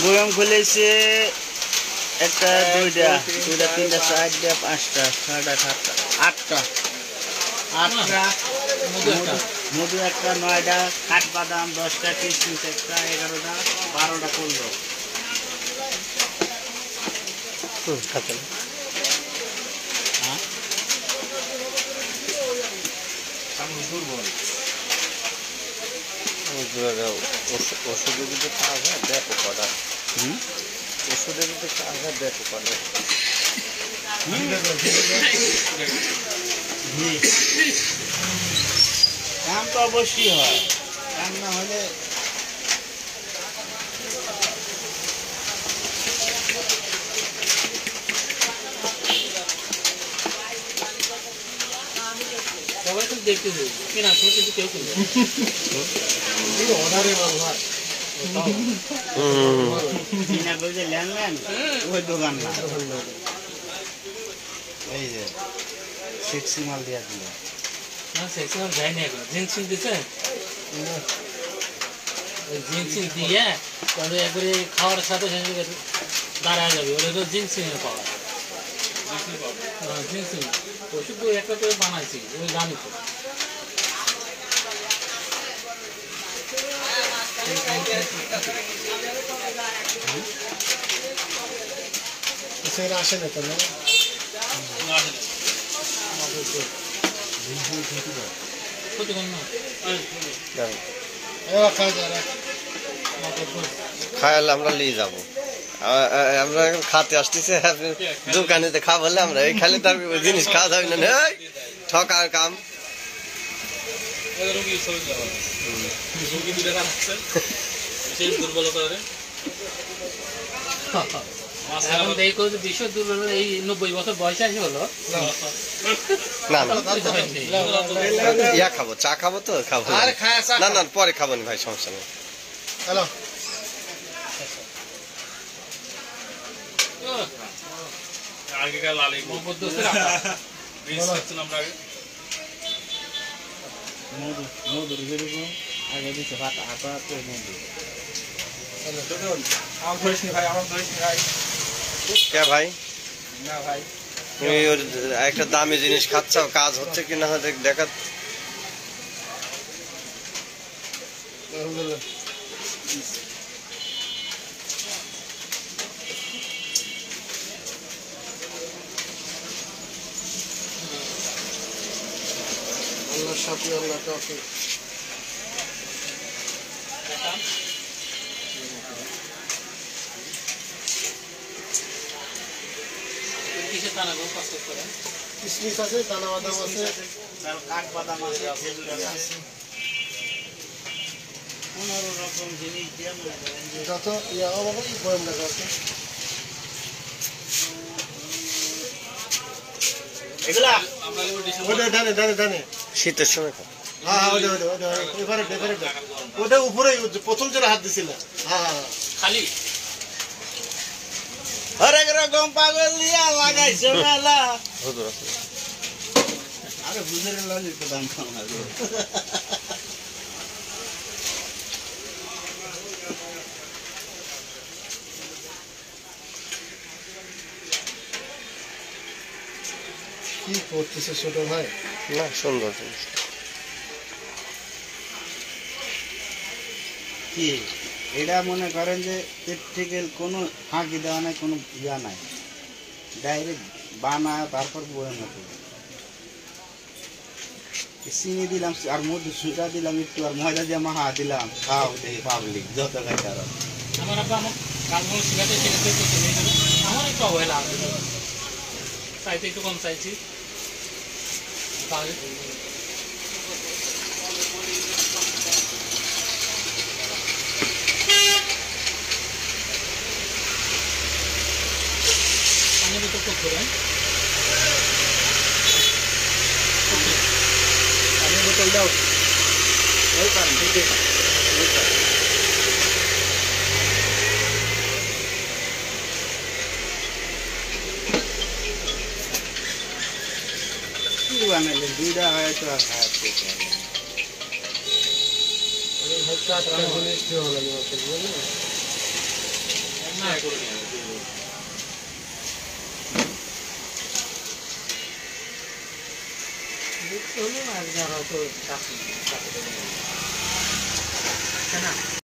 বয়াম খুলেছে একটা, দুইটা, তিনটা, চারটা, পাঁচটা, ছয়টা, সাতটা, আটটা, মধু একটা, 9টা, কাঠবাদাম 10টা, কিশমিশ একটা, 11টা, 12টা, 15। ওষুধের দিতে কাজ হয়, দেখো কটা। ওষুধের দিতে কাজ হয়, দেখো কটা। কাম তো অবশ্যই হয়, কাম না হলে সবাই তো দেখতে দেবে কিনা কিন্তু কেউ কিনবে কিনা করে যে লেনলেন ওই দোকান না, এই যে সেক্সি মাল দিয়া দিল। না সেক্সন যায়নি এখন জিনসিন দিছে, ওই জিনসিন দিয়ে তবে একবারে খাওয়ার সাথে সাথে দাঁড়ায় যাবে, ওটা তো জিনসিনের পাওয়া। জিনসিন ওষুধ একটা করে বানাইছি, ওই জানি তো। আসে না তো না খাইলে আমরা নিয়ে যাবো, আমরা এখন খাতে আসতেছি, আপনি দোকানেতে খাবো বললে আমরা এই খাইলে তার জিনিস খাওয়া যাবে না, ঠকার কাম। এখন দেখো যে বিশ্ব দুর্বল এই 90 বছর বয়স আসে হলো না ইয়া খাবো, চা খাবো তো খাবো না, না পরে খাবো না ভাই, সমস্যা নেই। হ্যালো আগেকার লালি মধু মধুর যেরকম আগে দিচ্ছে হাতা হাতা মধু। আমার ধরিসনি ভাই, আমার ধরিসনি ভাই। কে ভাই, না ভাই তুমি ওর একটা দামি জিনিস খাচ্ছ, কাজ হচ্ছে কিনা দেখা। আল্লাহ সাথে আল্লাহ কাছে কিসের দানা গো কষ্ট করে কিশমিশ আছে, দানা বাদাম আছে, কাঠবাদাম আছে, খেজুর আছে, 15 রকম জিনিস দিয়ে যত ইয়া বাবা বয়াম দেখা আছে এগুলা। ওটা ডানে ডানে ডানে, শীতের সময় খাবো। হ্যাঁ হ্যাঁ ওটা ওটা ওটা এবারে এবারে ওটা উপরে প্রথম যেটা হাত দিছিল। হ্যাঁ হ্যাঁ খালি হরেক রকম পাগল দিয়া লাগাইছে মেলা। আরে বুঝে লাগে তো দাম কম হবে। কি করতেছে ছোট ভাই? না সুন্দর জিনিস। কি এটা মনে করেন যে প্র্যাকটিক্যাল কোনো ফাঁকি দেওয়া নাই, কোনো ইয়া নাই, ডাইরেক্ট বানা তারপর বয়ে মতো চিনি দিলাম আর মধু সুটা দিলাম একটু, আর ময়দা দিয়ে মাহা দিলাম, খাও দেখি পাবলিক যত খাইতে আরো। আমার আব্বা আমার কাজগুলো শিখাতে শিখাতে করতে নিয়ে গেল, আমার একটু অবহেলা চাইতে একটু কম চাইছি তাহলে পানির ভিতর করতে হবে। পানির বোতল দাও। ওই কারণ কি বানাইলে দুইটা হয়তো আর খাওয়া না দেখতে হলো আর যারা তো চাকরি না